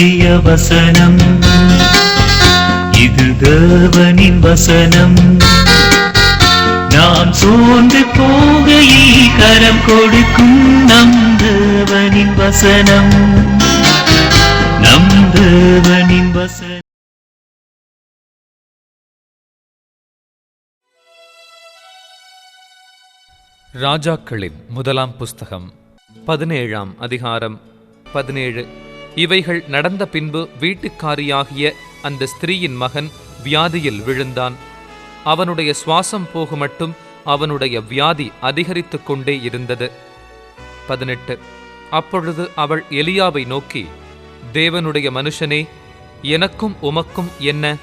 அருளிய வசனம், இது தேவனின் வசனம். நாம் சோர்ந்து போகையில் கரம் கொடுக்கும் நம் தேவனின் வசனம், நம் தேவனின் வசனம். ராஜாக்களின் முதலாம் புஸ்தகம் 17ஆம் அதிகாரம். 17. இவைகள் நடந்த பின்பு வீட்டுக்காரியாகிய அந்த ஸ்திரீயின் மகன் வியாதியில் விழுந்தான். அவனுடைய சுவாசம் போகுமட்டும் அவனுடைய வியாதி அதிகரித்து கொண்டே இருந்தது. 18. அப்பொழுது அவள் எலியாவை நோக்கி, தேவனுடைய மனுஷனே, எனக்கும் உமக்கும் என்ன?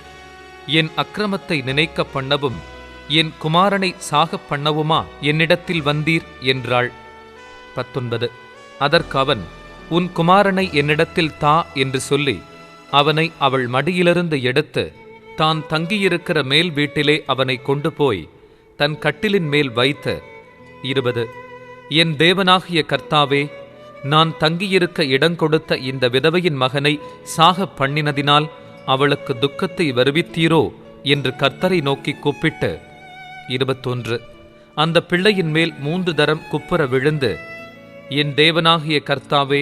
என் அக்கிரமத்தை நினைக்க பண்ணவும் என் குமாரனை சாகப் பண்ணவுமா என்னிடத்தில் வந்தீர் என்றாள். 19. அதற்கு அவன், உன் குமாரனை என்னிடத்தில் தா என்று சொல்லி அவனை அவள் மடியிலிருந்து எடுத்து தான் தங்கியிருக்கிற மேல் வீட்டிலே அவனை கொண்டு போய் தன் கட்டிலின் மேல் வைத்து, 20. என் தேவனாகிய கர்த்தாவே, நான் தங்கியிருக்க இடங்கொடுத்த இந்த விதவையின் மகனை சாகப் பண்ணினதினால் அவளுக்கு துக்கத்தை வருவித்தீரோ என்று கர்த்தரை நோக்கி கூப்பிட்டு, 21. அந்த பிள்ளையின் மேல் 3 தரம் குப்புற விழுந்து, என் தேவனாகிய கர்த்தாவே,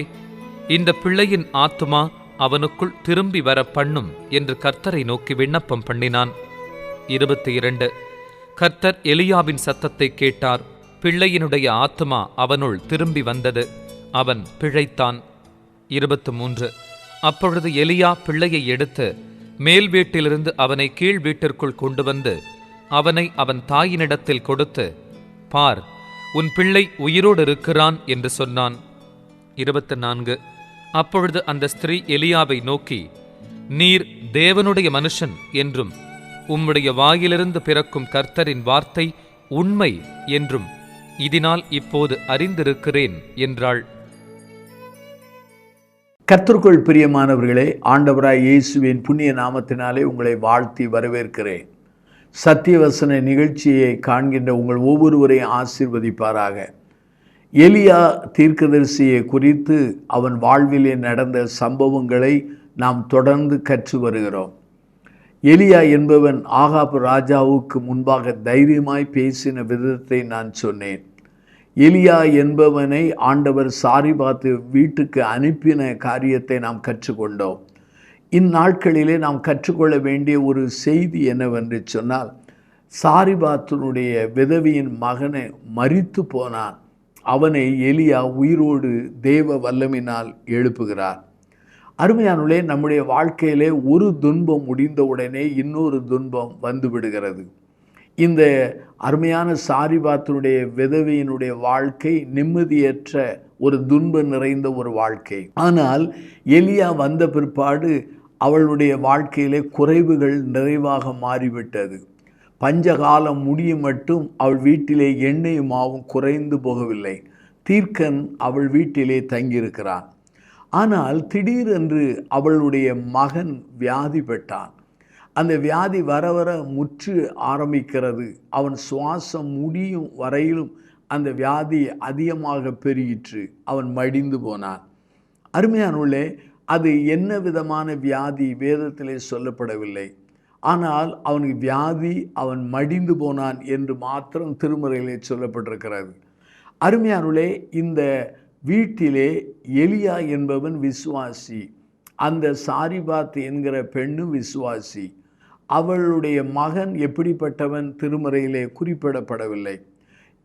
இந்த பிள்ளையின் ஆத்துமா அவனுக்குள் திரும்பி வர பண்ணும் என்று கர்த்தரை நோக்கி விண்ணப்பம் பண்ணினான். 22. கர்த்தர் எலியாவின் சத்தத்தை கேட்டார். பிள்ளையினுடைய ஆத்துமா அவனுள் திரும்பி வந்தது. அவன் பிழைத்தான். 23. அப்பொழுது எலியா பிள்ளையை எடுத்து மேல் வீட்டிலிருந்து அவனை கீழ் வீட்டிற்குள் கொண்டு வந்து அவனை அவன் தாயினிடத்தில் கொடுத்து, பார், உன் பிள்ளை உயிரோடு இருக்கிறான் என்று சொன்னான். 24. அப்பொழுது அந்த ஸ்திரீ எலியாவை நோக்கி, நீர் தேவனுடைய மனுஷன் என்றும் உம்முடைய வாயிலிருந்து பிறக்கும் கர்த்தரின் வார்த்தை உண்மை என்றும் இதனால் இப்போது அறிந்திருக்கிறேன் என்றாள். கர்த்தருக்குள் பிரியமானவர்களே, ஆண்டவராய் இயேசுவின் புண்ணிய நாமத்தினாலே உங்களை வாழ்த்தி வரவேற்கிறேன். சத்தியவசன நிகழ்ச்சியை காண்கின்ற உங்கள் ஒவ்வொருவரையும் ஆசீர்வதிப்பாராக. எலியா தீர்க்கதரிசியை குறித்து அவன் வாழ்விலே நடந்த சம்பவங்களை நாம் தொடர்ந்து கற்று வருகிறோம். எலியா என்பவன் ஆகாபு ராஜாவுக்கு முன்பாக தைரியமாய் பேசின விதத்தை நான் சொன்னேன். எலியா என்பவனை ஆண்டவர் சாரிபாத்து வீட்டுக்கு அனுப்பின காரியத்தை நாம் கற்றுக்கொண்டோம். இந்நாட்களிலே நாம் கற்றுக்கொள்ள வேண்டிய ஒரு செய்தி என்னவென்று சொன்னால், சாரிபாத்தினுடைய விதவியின் மகனை மரித்து போனான். அவனை எலியா உயிரோடு தேவ வல்லமினால் எழுப்புகிறார். அருமையானுள்ளே, நம்முடைய வாழ்க்கையிலே ஒரு துன்பம் முடிந்தவுடனே இன்னொரு துன்பம் வந்து விடுகிறது. இந்த அருமையான சாரிபாத்தினுடைய விதவையினுடைய வாழ்க்கை நிம்மதியற்ற ஒரு துன்பம் நிறைந்த ஒரு வாழ்க்கை. ஆனால் எலியா வந்த பிற்பாடு அவளுடைய வாழ்க்கையிலே குறைவுகள் நிறைவாக மாறிவிட்டது. பஞ்சகாலம் முடியும் மட்டும் அவள் வீட்டிலே எண்ணெயும் மாவும் குறைந்து போகவில்லை. தீர்க்கன் அவள் வீட்டிலே தங்கியிருக்கிறான். ஆனால் திடீரென்று அவளுடைய மகன் வியாதி பெற்றான். அந்த வியாதி வர வர முற்று ஆரம்பிக்கிறது. அவன் சுவாசம் முடியும் வரையிலும் அந்த வியாதி அதிகமாக பெருகிற்று. அவன் மடிந்து போனான். அருமையானுள்ளே, அது என்ன விதமான வியாதி வேதத்திலே சொல்லப்படவில்லை. ஆனால் அவனுக்கு வியாதி, அவன் மடிந்து போனான் என்று மாத்திரம் திருமறையிலே சொல்லப்பட்டிருக்கிறது. அருமையானுள்ளே, இந்த வீட்டிலே எலியா என்பவன் விசுவாசி, அந்த சாரிபாத் என்கிற பெண்ணும் விசுவாசி. அவளுடைய மகன் எப்படிப்பட்டவன் திருமறையிலே குறிப்பிடப்படவில்லை.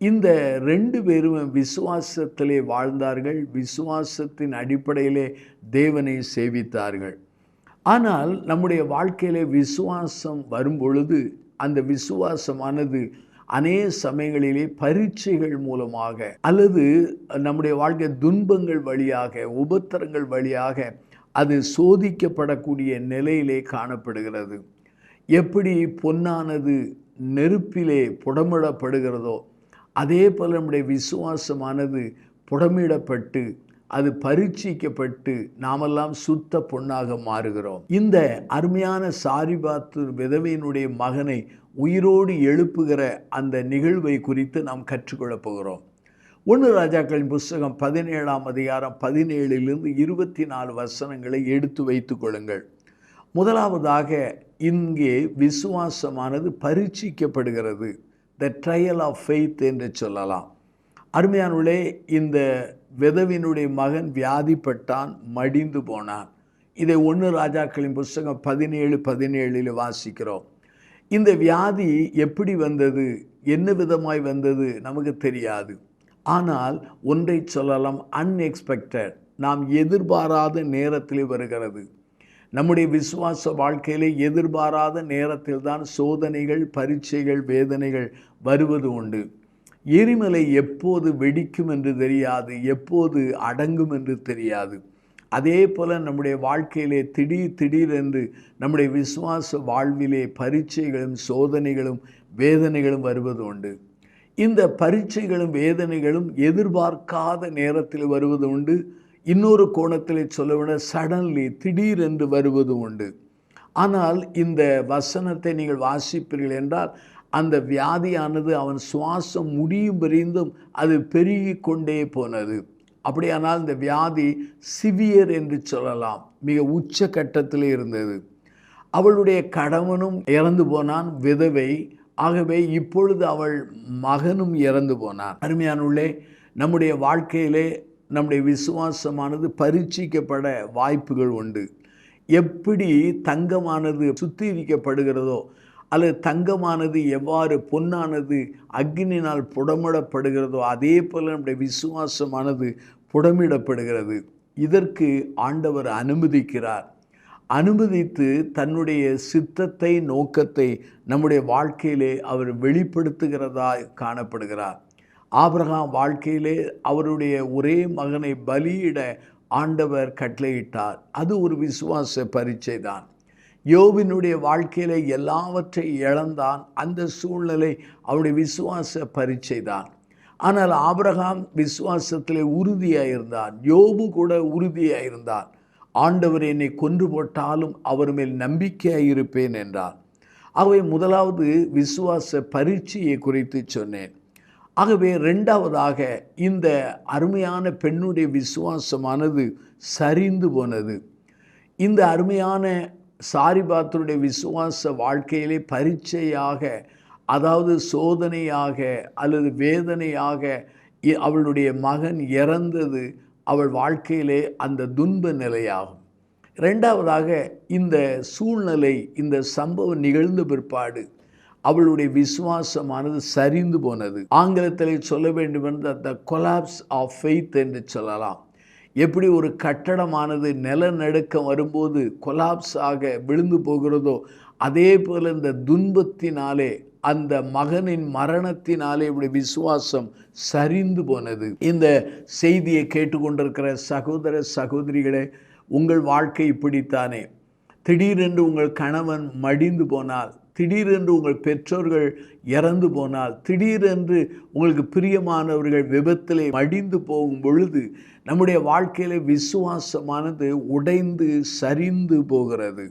இந்த 2 பேரும் விசுவாசத்திலே வாழ்ந்தார்கள். விசுவாசத்தின் அடிப்படையிலே தேவனை சேவித்தார்கள். ஆனால் நம்முடைய வாழ்க்கையிலே விசுவாசம் வரும்பொழுது அந்த விசுவாசமானது அநேக சமயங்களிலே பரீட்சைகள் மூலமாக அல்லது நம்முடைய வாழ்க்கை துன்பங்கள் வழியாக, உபத்திரங்கள் வழியாக அது சோதிக்கப்படக்கூடிய நிலையிலே காணப்படுகிறது. எப்படி பொன்னானது நெருப்பிலே புடமிடப்படுகிறதோ அதே போல் நம்முடைய விசுவாசமானது புடமிடப்பட்டு அது பரீட்சிக்கப்பட்டு நாமெல்லாம் சுத்த பொன்னாக மாறுகிறோம். இந்த அருமையான சாரிபாத்து விதவையினுடைய மகனை உயிரோடு எழுப்புகிற அந்த நிகழ்வை குறித்து நாம் கற்றுக்கொள்ளப் போகிறோம். ஒன்று ராஜாக்களின் புஸ்தகம் 17ஆம் அதிகாரம் 17லிருந்து 24 வசனங்களை எடுத்து வைத்துக் கொள்ளுங்கள். முதலாவதாக இங்கே விசுவாசமானது பரீட்சிக்கப்படுகிறது. த ட்ரையல் ஆஃப் ஃபெய்த் என்று சொல்லலாம். அருமையானவர்களே, இந்த விதவினுடைய மகன் வியாதிப்பட்டான், மடிந்து போனான். இதை 1 ராஜாக்களின் புஸ்தகம் 17:17 வாசிக்கிறோம். இந்த வியாதி எப்படி வந்தது, என்ன விதமாய் வந்தது நமக்கு தெரியாது. ஆனால் ஒன்றை சொல்லலாம், அன்எக்ஸ்பெக்டட், நாம் எதிர்பாராத நேரத்தில் வருகிறது. நம்முடைய விசுவாச வாழ்க்கையிலே எதிர்பாராத நேரத்தில் தான் சோதனைகள், பரீட்சைகள், வேதனைகள் வருவது உண்டு. எரிமலை எப்போது வெடிக்கும் என்று தெரியாது, எப்போது அடங்கும் என்று தெரியாது. அதே போல் நம்முடைய வாழ்க்கையிலே திடீரென்று நம்முடைய விசுவாச வாழ்விலே பரீட்சைகளும் சோதனைகளும் வேதனைகளும் வருவது உண்டு. இந்த பரீட்சைகளும் வேதனைகளும் எதிர்பார்க்காத நேரத்தில் வருவது உண்டு. இன்னொரு கோணத்தில் சொல்லவிட சடன்லி, திடீரென்று வருவது உண்டு. ஆனால் இந்த வசனத்தை நீங்கள் வாசிப்பீர்கள் என்றால், அந்த வியாதியானது அவன் சுவாசம் முடியும் வரைந்தும் அது பெருகி கொண்டே போனது. அப்படியானால் இந்த வியாதி சிவியர் என்று சொல்லலாம், மிக உச்ச கட்டத்தில் இருந்தது. அவளுடைய கணவனும் இறந்து போனான், விதவை. ஆகவே இப்பொழுது அவள் மகனும் இறந்து போனான். அருமையானவர்களே, நம்முடைய வாழ்க்கையிலே நம்முடைய விசுவாசமானது பரீட்சிக்கப்பட வாய்ப்புகள் உண்டு. எப்படி தங்கமானது சுத்திகரிக்கப்படுகிறதோ, அல்லது தங்கமானது எவ்வாறு பொன்னானது அக்னியினால் புடமிடப்படுகிறதோ, அதே போல் நம்முடைய விசுவாசமானது புடமிடப்படுகிறது. இதற்கு ஆண்டவர் அனுமதிக்கிறார். அனுமதித்து தன்னுடைய சித்தத்தை, நோக்கத்தை நம்முடைய வாழ்க்கையிலே அவர் வெளிப்படுத்துகிறதாய் காணப்படுகிறார். ஆபிரகாம் வாழ்க்கையிலே அவருடைய ஒரே மகனை பலியிட ஆண்டவர் கட்டளையிட்டார். அது ஒரு விசுவாச பரீட்சை தான். யோபினுடைய வாழ்க்கையிலே எல்லாவற்றை இழந்தான். அந்த சூழ்நிலை அவருடைய விசுவாச பரீட்சை தான். ஆனால் ஆபிரகாம் விசுவாசத்திலே உறுதியாயிருந்தான். யோபு கூட உறுதியாயிருந்தான். ஆண்டவர் என்னை கொன்று போட்டாலும் அவர் மேல் நம்பிக்கையாயிருப்பேன் என்றார். ஆகவே முதலாவது விசுவாச பரீட்சையை குறித்து சொன்னேன். ஆகவே இரண்டாவதாக இந்த அருமையான பெண்ணுடைய விசுவாசமானது சரிந்து போனது. இந்த அருமையான சாரிபாத்தருடைய விசுவாச வாழ்க்கையிலே பரீட்சையாக, அதாவது சோதனையாக அல்லது வேதனையாக அவளுடைய மகன் இறந்தது அவள் வாழ்க்கையிலே அந்த துன்ப நிலையாகும். இரண்டாவதாக இந்த சூழ்நிலை, இந்த சம்பவம் நிகழ்ந்த பிற்பாடு அவளுடைய விசுவாசமானது சரிந்து போனது. ஆங்கிலத்தில் சொல்ல வேண்டுமென்றால் த கொலாப்ஸ் ஆஃப் ஃபெய்த் என்று சொல்லலாம். எப்படி ஒரு கட்டடமானது நிலநடுக்கம் வரும்போது கொலாப்ஸ் ஆக விழுந்து போகிறதோ, அதே போல் இந்த துன்பத்தினாலே, அந்த மகனின் மரணத்தினாலே இவருடைய விசுவாசம் சரிந்து போனது. இந்த செய்தியை கேட்டுக்கொண்டிருக்கிற சகோதர சகோதரிகளே, உங்கள் வாழ்க்கை இப்படித்தானே? திடீரென்று உங்கள் கணவன் மடிந்து போனால், திடீரென்று உங்கள் பெற்றோர்கள் இறந்து போனால், திடீரென்று உங்களுக்கு பிரியமானவர்கள் விபத்திலே மடிந்து போகும் பொழுது நம்முடைய வாழ்க்கையிலே விசுவாசமானது உடைந்து சரிந்து போகிறது.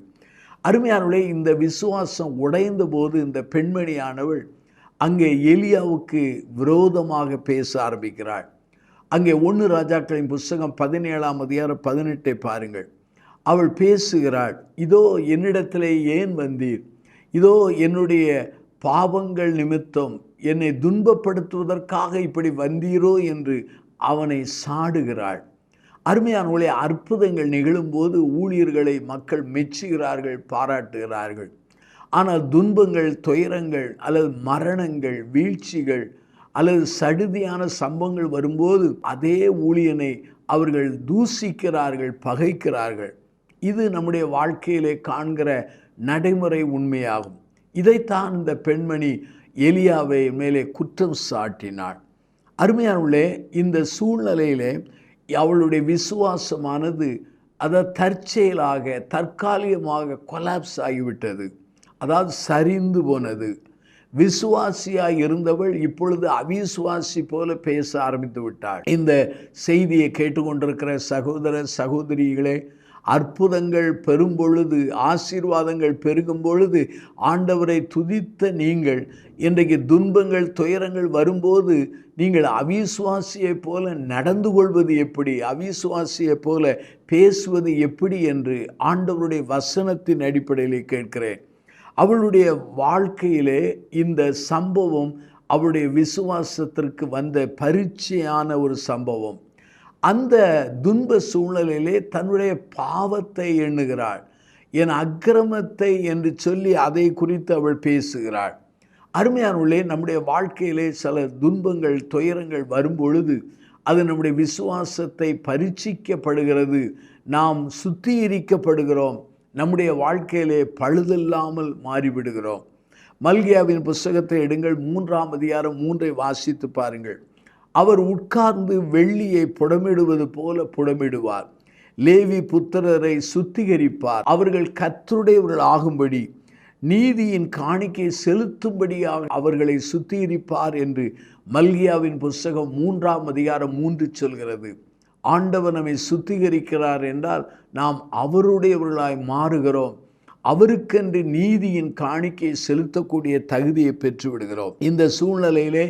அருமையானவர்களே, இந்த விசுவாசம் உடைந்த போது இந்த பெண்மணியானவள் அங்கே எலியாவுக்கு விரோதமாக பேச ஆரம்பிக்கிறாள். அங்கே 1 ராஜாக்களின் புஸ்தகம் 17ஆம் அதிகாரம் 18 பாருங்கள். அவள் பேசுகிறாள், இதோ என்னிடத்திலே ஏன் வந்தீர்? இதோ என்னுடைய பாவங்கள் நிமித்தம் என்னை துன்பப்படுத்துவதற்காக இப்படி வந்தீரோ என்று அவனை சாடுகிறாள். அருமையானவர்களே, அற்புதங்கள் நிகழும்போது ஊழியர்களை மக்கள் மெச்சுகிறார்கள், பாராட்டுகிறார்கள். ஆனால் துன்பங்கள், துயரங்கள் அல்லது மரணங்கள், வீழ்ச்சிகள் அல்லது சடுதியான சம்பவங்கள் வரும்போது அதே ஊழியனை அவர்கள் தூசிக்கிறார்கள், பகைக்கிறார்கள். இது நம்முடைய வாழ்க்கையிலே காண்கிற நடைமுறை உண்மையாகும். இதைத்தான் இந்த பெண்மணி எலியாவை மேலே குற்றம் சாட்டினாள். அருமையானவர்களே, இந்த சூழ்நிலையிலே அவளுடைய விசுவாசமானது தற்செயலாக, தற்காலிகமாக கொலாப்ஸ் ஆகிவிட்டது. அதாவது சரிந்து போனது. விசுவாசியாய் இருந்தவள் இப்பொழுது அவிசுவாசி போல பேச ஆரம்பித்து விட்டாள். இந்த செய்தியை கேட்டுக்கொண்டிருக்கிற சகோதர சகோதரிகளே, அற்புதங்கள் பெரும் பொழுது, ஆசீர்வாதங்கள் பெருகும் பொழுது ஆண்டவரை துதித்த நீங்கள் இன்றைக்கு துன்பங்கள் துயரங்கள் வரும்போது நீங்கள் அவிசுவாசியைப் போல நடந்து கொள்வது எப்படி, அவிசுவாசியைப் போல பேசுவது எப்படி என்று ஆண்டவருடைய வசனத்தின் அடிப்படையில் கேட்கிறேன். அவளுடைய வாழ்க்கையிலே இந்த சம்பவம் அவளுடைய விசுவாசத்திற்கு வந்த பரீட்சையான ஒரு சம்பவம். அந்த துன்ப சூழ்நிலையிலே தன்னுடைய பாவத்தை எண்ணுகிறாள், என் அக்கிரமத்தை என்று சொல்லி அதை குறித்து அவள் பேசுகிறாள். அருமையானவர்களே, நம்முடைய வாழ்க்கையிலே சில துன்பங்கள் துயரங்கள் வரும்பொழுது அது நம்முடைய விசுவாசத்தை பரீட்சிக்கப்படுகிறது, நாம் சுத்திகரிக்கப்படுகிறோம், நம்முடைய வாழ்க்கையிலே பழுதில்லாமல் மாறிவிடுகிறோம். மல்கியாவின் புஸ்தகத்தை எடுங்கள், 3ஆம் அதிகாரம் 3ஐ வாசித்து பாருங்கள். அவர் உட்கார்ந்து வெள்ளியை புடமிடுவது போல புடமிடுவார், லேவி புத்திரரை சுத்திகரிப்பார், அவர்கள் கர்த்தருடையவர்கள் ஆகும்படி நீதியின் காணிக்கை செலுத்தும்படியாக அவர்களை சுத்திகரிப்பார் என்று மல்கியாவின் புஸ்தகம் 3ஆம் அதிகாரம் 3 சொல்கிறது. ஆண்டவர் நம்மை சுத்திகரிக்கிறார் என்றால் நாம் அவருடையவர்களாய் மாறுகிறோம், அவருக்கென்று நீதியின் காணிக்கை செலுத்தக்கூடிய தகுதியை பெற்று விடுகிறோம். இந்த சூழ்நிலையிலே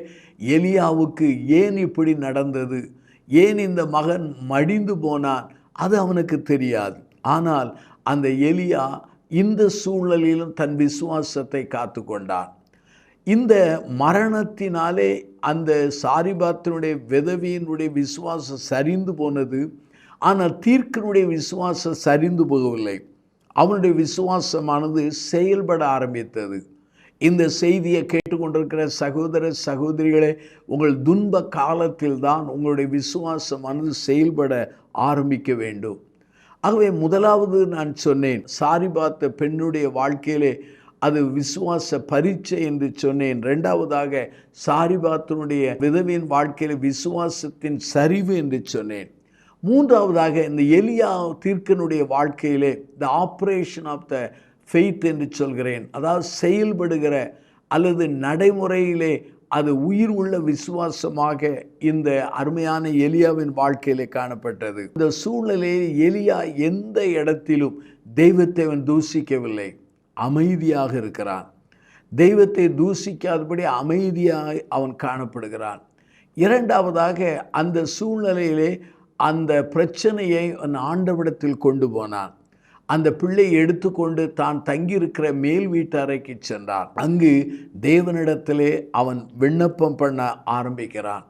எலியாவுக்கு ஏன் இப்படி நடந்தது, ஏன் இந்த மகன் மடிந்து போனான், அது அவனுக்கு தெரியாது. ஆனால் அந்த எலியா இந்த சூழ்நிலையிலும் தன் விசுவாசத்தை காத்து கொண்டான். இந்த மரணத்தினாலே அந்த சாரிபாத்தினுடைய விதவியினுடைய விசுவாசம் சரிந்து போனது. ஆனால் தீர்க்கனுடைய விசுவாசம் சரிந்து போகவில்லை, அவனுடைய விசுவாசமானது செயல்பட ஆரம்பித்தது. இந்த செய்தியை கேட்டுக்கொண்டிருக்கிற சகோதர சகோதரிகளே, உங்கள் துன்ப காலத்தில் தான் உங்களுடைய விசுவாசமானது செயல்பட ஆரம்பிக்க வேண்டும். ஆகவே முதலாவது நான் சொன்னேன், சாரிபாத்த பெண்ணுடைய வாழ்க்கையிலே அது விசுவாச பரீட்சை என்று சொன்னேன். இரண்டாவதாக சாரிபாத்தினுடைய விதவியின் வாழ்க்கையில விசுவாசத்தின் சரிவு என்று சொன்னேன். மூன்றாவதாக இந்த எலியா தீர்க்கனுடைய வாழ்க்கையிலே the operation of the faith என்று சொல்கிறேன். அதாவது செயல்படுகிற அல்லது நடைமுறையிலே அது உயிர் உள்ள விசுவாசமாக இந்த அருமையான எலியாவின் வாழ்க்கையிலே காணப்பட்டது. இந்த சூழ்நிலையில் எலியா எந்த இடத்திலும் தெய்வத்தை அவன் தூஷிக்கவில்லை, அமைதியாக இருக்கிறான். தெய்வத்தை தூஷிக்காதபடி அமைதியாக அவன் காணப்படுகிறான். இரண்டாவதாக அந்த சூழ்நிலையிலே அந்த பிரச்சனையை ஆண்டவரிடத்தில் கொண்டு போனான். அந்த பிள்ளையை எடுத்துக்கொண்டு தான் தங்கியிருக்கிற மேல் வீட்டு அறைக்கு சென்றான். அங்கு தேவனிடத்திலே அவன் விண்ணப்பம் பண்ண ஆரம்பிக்கிறான்.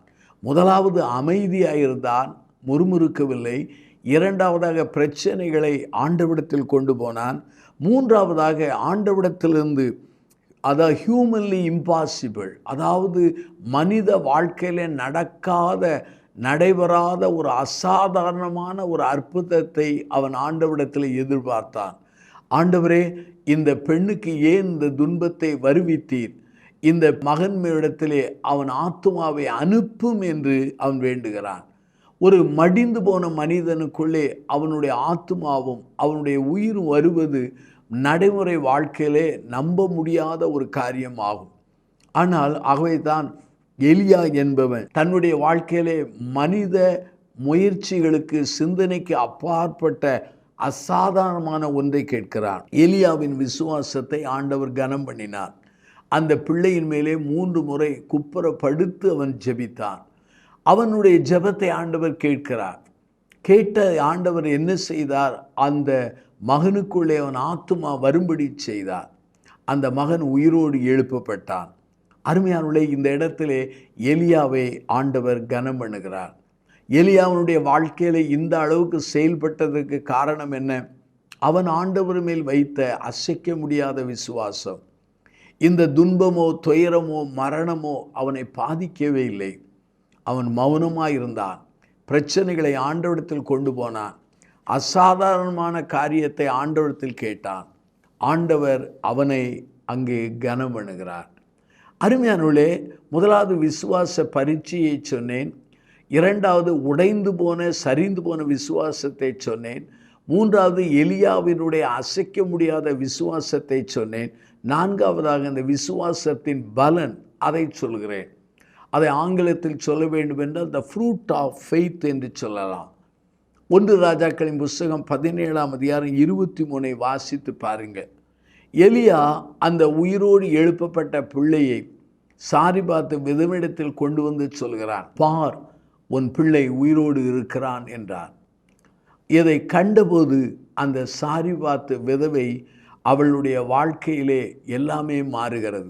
முதலாவது அமைதியாக இருந்தான், முறுமுறுக்கவில்லை. இரண்டாவதாக பிரச்சனைகளை ஆண்டவரிடத்தில் கொண்டு போனான். மூன்றாவதாக ஆண்டவரிடத்திலிருந்து, அதாவது ஹியூமன்லி இம்பாசிபிள், அதாவது மனித வாழ்க்கையில நடக்காத நடைபெறாத ஒரு அசாதாரணமான ஒரு அற்புதத்தை அவன் ஆண்டவரிடத்தில் எதிர்பார்த்தான். ஆண்டவரே, இந்த பெண்ணுக்கு ஏன் இந்த துன்பத்தை வருவித்தீர், இந்த மகன் இடத்திலே அவன் ஆத்துமாவை அனுப்பும் என்று அவன் வேண்டுகிறான். ஒரு மடிந்து போன மனிதனுக்குள்ளே அவனுடைய ஆத்துமாவும் அவனுடைய உயிரும் வருவது நடைமுறை வாழ்க்கையிலே நம்ப முடியாத ஒரு காரியமாகும். ஆனால் ஆகவே தான் எலியா என்பவன் தன்னுடைய வாழ்க்கையிலே மனித முயற்சிகளுக்கு சிந்தனைக்கு அப்பாற்பட்ட அசாதாரணமான ஒன்றை கேட்கிறான். எலியாவின் விசுவாசத்தை ஆண்டவர் கனம் பண்ணினார். அந்த பிள்ளையின் மேலே 3 முறை குப்புறப்படுத்து அவன் ஜெபித்தான். அவனுடைய ஜெபத்தை ஆண்டவர் கேட்கிறார். கேட்ட ஆண்டவர் என்ன செய்தார், அந்த மகனுக்குள்ளே அவன் ஆத்துமா வரும்படி செய்தார். அந்த மகன் உயிரோடு எழுப்பப்பட்டான். அருமையானவர்களே, இந்த இடத்திலே எலியாவை ஆண்டவர் கனம் பண்ணுகிறார். எலியாவுடைய வாழ்க்கையில் இந்த அளவுக்கு செயல்பட்டதற்கு காரணம் என்ன? அவன் ஆண்டவர் மேல் வைத்த அசைக்க முடியாத விசுவாசம். இந்த துன்பமோ துயரமோ மரணமோ அவனை பாதிக்கவே இல்லை. அவன் மௌனமாக இருந்தான். பிரச்சனைகளை ஆண்டவரிடத்தில் கொண்டு போனான். அசாதாரணமான காரியத்தை ஆண்டவரிடத்தில் கேட்டான். ஆண்டவர் அவனை அங்கே கனம் பண்ணுகிறார். அருமையானவர்களே, முதலாவது விசுவாச பரீட்சையை சொன்னேன். இரண்டாவது உடைந்து போன சரிந்து போன விசுவாசத்தை சொன்னேன். மூன்றாவது எலியாவினுடைய அசைக்க முடியாத விசுவாசத்தை சொன்னேன். நான்காவதாக இந்த விசுவாசத்தின் பலன், அதை சொல்கிறேன். அதை ஆங்கிலத்தில் சொல்ல வேண்டும் என்றால் த ஃப்ரூட் ஆஃப் ஃபெய்த் என்று சொல்லலாம். 1 ராஜாக்களின் புஸ்தகம் 17ஆம் அதிகாரம் 23 வாசித்து பாருங்கள். எலியா அந்த உயிரோடு எழுப்பப்பட்ட பிள்ளையை சாரிபாத்து விதவிடத்தில் கொண்டு வந்து சொல்கிறான். பார், உன் பிள்ளை உயிரோடு இருக்கிறான் என்றார். இதை கண்டபோது அந்த சாரிபாத்து விதவை அவளுடைய வாழ்க்கையிலே எல்லாமே மாறுகிறது.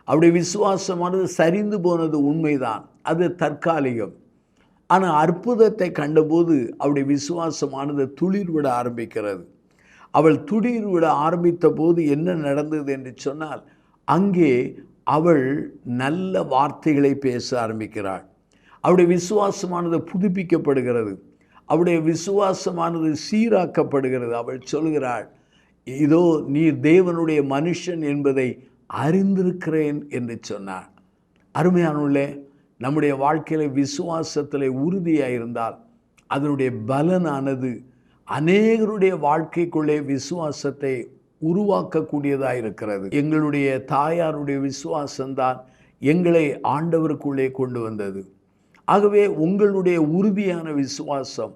அவருடைய விசுவாசமானது சரிந்து போனது உண்மைதான், அது தற்காலிகம். ஆனால் அற்புதத்தை கண்டபோது அவருடைய விசுவாசமானது துளிர் விட ஆரம்பிக்கிறது. அவள் துளிர் விட ஆரம்பித்த போது என்ன நடந்தது என்று சொன்னால், அங்கே அவள் நல்ல வார்த்தைகளை பேச ஆரம்பிக்கிறாள். அவருடைய விசுவாசமானது புதுப்பிக்கப்படுகிறது, அவருடைய விசுவாசமானது சீராக்கப்படுகிறது. அவள் சொல்கிறாள், இதோ நீர் தேவனுடைய மனுஷன் என்பதை அறிந்திருக்கிறேன் என்று சொன்னார். அருமையானுள்ளே, நம்முடைய வாழ்க்கையில் விசுவாசத்தில் உறுதியாக இருந்தால் அதனுடைய பலனானது அநேகருடைய வாழ்க்கைக்குள்ளே விசுவாசத்தை உருவாக்கக்கூடியதாக இருக்கிறது. எங்களுடைய தாயாருடைய விசுவாசம்தான் எங்களை ஆண்டவருக்குள்ளே கொண்டு வந்தது. ஆகவே உங்களுடைய உறுதியான விசுவாசம்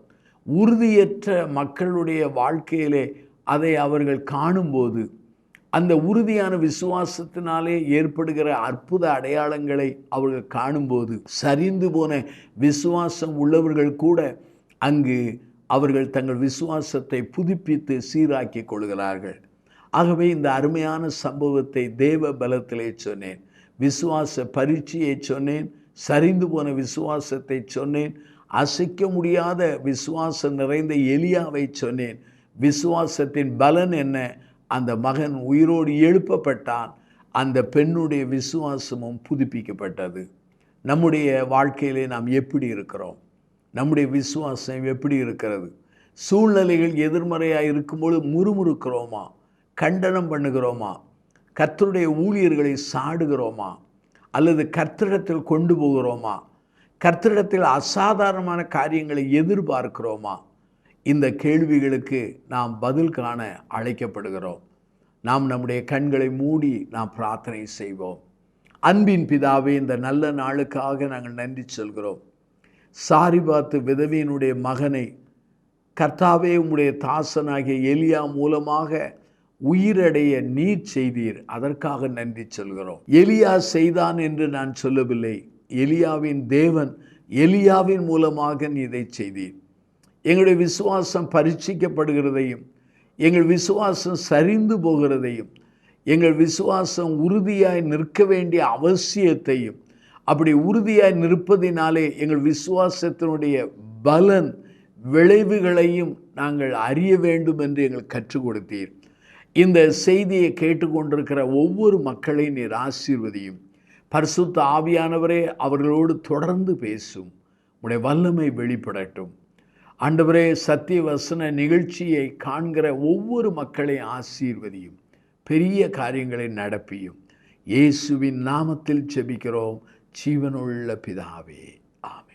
உறுதியற்ற மக்களுடைய வாழ்க்கையிலே அதை அவர்கள் காணும்போது, அந்த உறுதியான விசுவாசத்தினாலே ஏற்படுகிற அற்புத அடையாளங்களை அவர்கள் காணும்போது, சரிந்து போன விசுவாசம் உள்ளவர்கள் கூட அங்கு அவர்கள் தங்கள் விசுவாசத்தை புதுப்பித்து சீராக்கி கொள்கிறார்கள். ஆகவே இந்த அருமையான சம்பவத்தை தேவ பலத்திலே சொன்னேன், விசுவாச பரீட்சையை சொன்னேன், சரிந்து போன விசுவாசத்தை சொன்னேன், அசைக்க முடியாத விசுவாசம் நிறைந்த எலியாவை சொன்னேன். விசுவாசத்தின் பலன் என்ன? அந்த மகன் உயிரோடு எழுப்பப்பட்டான். அந்த பெண்ணுடைய விசுவாசமும் புதுப்பிக்கப்பட்டது. நம்முடைய வாழ்க்கையிலே நாம் எப்படி இருக்கிறோம்? நம்முடைய விசுவாசம் எப்படி இருக்கிறது? சூழ்நிலைகள் எதிர்மறையாக இருக்கும்போது முறுமுறுக்கிறோமா? கண்டனம் பண்ணுகிறோமா? கர்த்தருடைய ஊழியர்களை சாடுகிறோமா? அல்லது கர்த்தரிடத்தில் கொண்டு போகிறோமா? கர்த்தரிடத்தில் அசாதாரணமான காரியங்களை எதிர்பார்க்கிறோமா? இந்த கேள்விகளுக்கு நாம் பதில் காண அழைக்கப்படுகிறோம். நாம் நம்முடைய கண்களை மூடி நாம் பிரார்த்தனை செய்வோம். அன்பின் பிதாவே, இந்த நல்ல நாளுக்காக நாங்கள் நன்றி சொல்கிறோம். சாரிபாத்து விதவையினுடைய மகனை கர்த்தாவே உம்முடைய தாசனாகிய எலியா மூலமாக உயிரடைய நீர் செய்தீர், அதற்காக நன்றி சொல்கிறோம். எலியா செய்தான் என்று நான் சொல்லவில்லை, எலியாவின் தேவன் எலியாவின் மூலமாக நீ இதை செய்தீர். எங்களுடைய விசுவாசம் பரீட்சிக்கப்படுகிறதையும், எங்கள் விசுவாசம் சரிந்து போகிறதையும், எங்கள் விசுவாசம் உறுதியாய் நிற்க வேண்டிய அவசியத்தையும், அப்படி உறுதியாய் நிற்பதினாலே எங்கள் விசுவாசத்தினுடைய பலன் விளைவுகளையும் நாங்கள் அறிய வேண்டும் என்று எங்களுக்கு கற்றுக் கொடுத்தீர். இந்த செய்தியை கேட்டுக்கொண்டிருக்கிற ஒவ்வொரு மக்களையும் நீர் ஆசீர்வதியும். பரிசுத்த ஆவியானவரே, அவர்களோடு தொடர்ந்து பேசும், உடைய வல்லமை வெளிப்படட்டும். ஆண்டவரே, சத்திய வசன நிகழ்ச்சியை காண்கிற ஒவ்வொரு மக்களையும் ஆசீர்வதியும், பெரிய காரியங்களை நடப்பியும். இயேசுவின் நாமத்தில் ஜெபிக்கிறோம் ஜீவனுள்ள பிதாவே, ஆமென்.